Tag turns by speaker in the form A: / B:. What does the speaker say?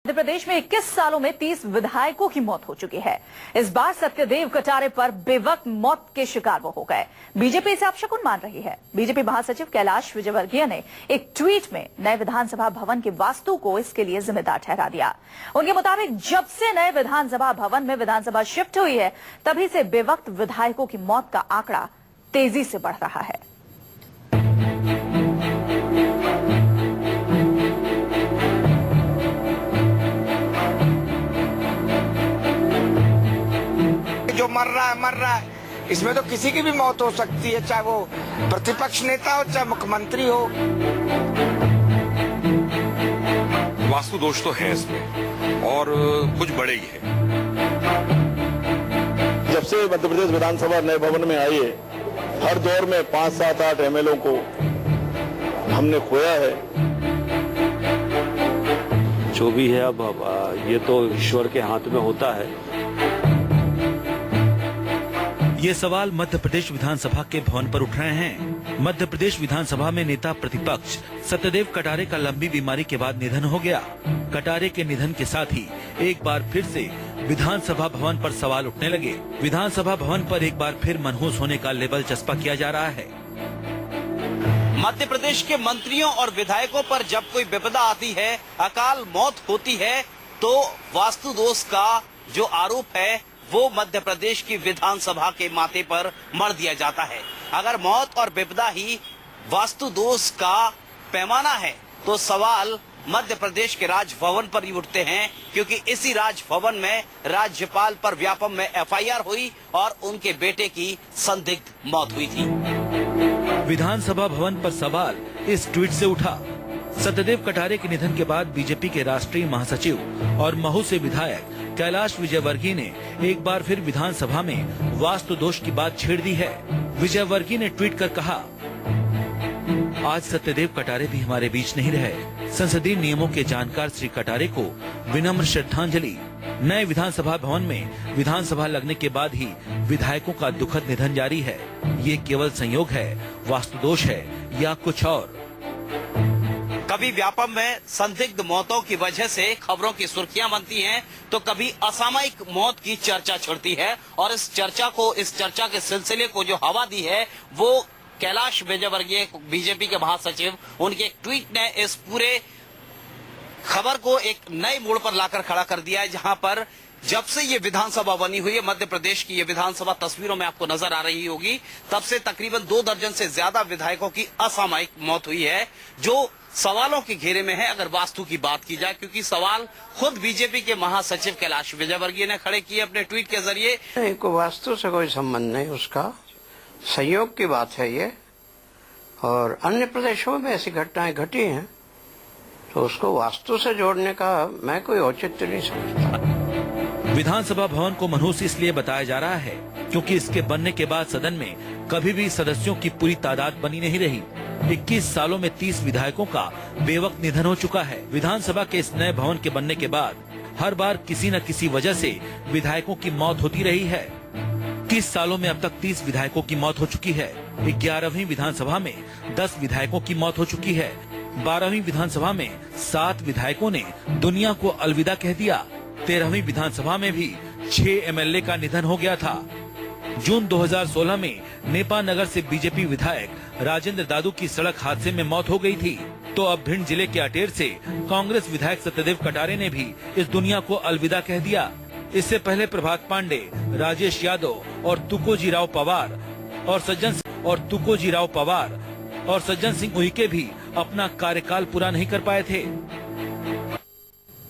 A: मध्य प्रदेश में 21 सालों में 30 विधायकों की मौत हो चुकी है। इस बार सत्यदेव कटारे पर बेवक्त मौत के शिकार वो हो गए। बीजेपी इसे अपशकुन मान रही है। बीजेपी महासचिव कैलाश विजयवर्गीय ने एक ट्वीट में नए विधानसभा भवन के वास्तु को इसके लिए जिम्मेदार ठहरा दिया। उनके मुताबिक जब से नए विधानसभा भवन में विधानसभा शिफ्ट हुई है, तभी से बेवक्त विधायकों की मौत का आंकड़ा तेजी से बढ़ रहा है।
B: जो मर रहा है इसमें तो किसी की भी मौत हो सकती है, चाहे वो प्रतिपक्ष नेता हो चाहे मुख्यमंत्री हो।
C: वास्तु दोष तो है इसमें और कुछ बड़े ही है।
D: जब से मध्य प्रदेश विधानसभा नए भवन में आई है, हर दौर में 5, 7, 8 एमएलओ को हमने खोया है।
E: जो भी है अब ये तो ईश्वर के हाथ में होता है।
F: ये सवाल मध्य प्रदेश विधानसभा के भवन पर उठ रहे हैं। मध्य प्रदेश विधानसभा में नेता प्रतिपक्ष सत्यदेव कटारे का लंबी बीमारी के बाद निधन हो गया। कटारे के निधन के साथ ही एक बार फिर से विधानसभा भवन पर सवाल उठने लगे। विधानसभा भवन पर एक बार फिर मनहूस होने का लेबल चस्पा किया जा रहा है।
G: मध्य प्रदेश के मंत्रियों और विधायकों पर जब कोई विपदा आती है, अकाल मौत होती है, तो वास्तु दोष का जो आरोप है वो मध्य प्रदेश की विधानसभा के माथे पर मढ़ दिया जाता है। अगर मौत और विपदा ही वास्तु दोष का पैमाना है, तो सवाल मध्य प्रदेश के राजभवन पर ही उठते हैं, क्योंकि इसी राजभवन में राज्यपाल पर व्यापम में एफआईआर हुई और उनके बेटे की संदिग्ध मौत हुई थी।
F: विधानसभा भवन पर सवाल इस ट्वीट से उठा। सत्यदेव कटारे के निधन के बाद बीजेपी के राष्ट्रीय महासचिव और महू से विधायक कैलाश विजयवर्गीय ने एक बार फिर विधानसभा में वास्तु दोष की बात छेड़ दी है। विजयवर्गीय ने ट्वीट कर कहा, आज सत्यदेव कटारे भी हमारे बीच नहीं रहे। संसदीय नियमों के जानकार श्री कटारे को विनम्र श्रद्धांजलि। नए विधानसभा भवन में विधानसभा लगने के बाद ही विधायकों का दुखद निधन जारी है। ये केवल संयोग है, वास्तु दोष है या कुछ और?
G: कभी व्यापम में संदिग्ध मौतों की वजह से खबरों की सुर्खियां बनती हैं, तो कभी असामयिक मौत की चर्चा छिड़ती है। और इस चर्चा के सिलसिले को जो हवा दी है, वो कैलाश विजयवर्गीय बीजेपी के महासचिव, उनके एक ट्वीट ने इस पूरे खबर को एक नए मोड़ पर लाकर खड़ा कर दिया है, जहां पर जब से ये विधानसभा बनी हुई है, मध्य प्रदेश की ये विधानसभा तस्वीरों में आपको नजर आ रही होगी, तब से तकरीबन 2 दर्जन से ज्यादा विधायकों की असामयिक मौत हुई है, जो सवालों के घेरे में है अगर वास्तु की बात की जाए। क्योंकि सवाल खुद बीजेपी के महासचिव कैलाश विजयवर्गीय ने खड़े किए अपने ट्वीट के जरिए।
H: को वास्तु से कोई संबंध नहीं, उसका संयोग की बात है ये, और अन्य प्रदेशों में ऐसी घटनाएं घटी हैं, तो उसको वास्तु से जोड़ने का मैं कोई औचित्य नहीं समझता।
F: विधानसभा भवन को मनहूस इसलिए बताया जा रहा है क्योंकि इसके बनने के बाद सदन में कभी भी सदस्यों की पूरी तादाद बनी नहीं रही। 21 सालों में 30 विधायकों का बेवक्त निधन हो चुका है। विधानसभा के इस नए भवन के बनने के बाद हर बार किसी न किसी वजह से विधायकों की मौत होती रही है। 21 सालों में अब तक 30 विधायकों की मौत हो चुकी है। 11वीं विधानसभा में 10 विधायकों की मौत हो चुकी है। 12वीं विधानसभा में 7 विधायकों ने दुनिया को अलविदा कह दिया। 13वीं विधानसभा में भी 6 एमएलए का निधन हो गया था। जून 2016 में नेपा नगर से बीजेपी विधायक राजेंद्र दादू की सड़क हादसे में मौत हो गई थी। तो अब भिंड जिले के अटेर से कांग्रेस विधायक सत्यदेव कटारे ने भी इस दुनिया को अलविदा कह दिया। इससे पहले प्रभात पांडे, राजेश यादव और तुकोजी राव पवार और सज्जन सिंह उइके भी अपना कार्यकाल पूरा नहीं कर पाए थे।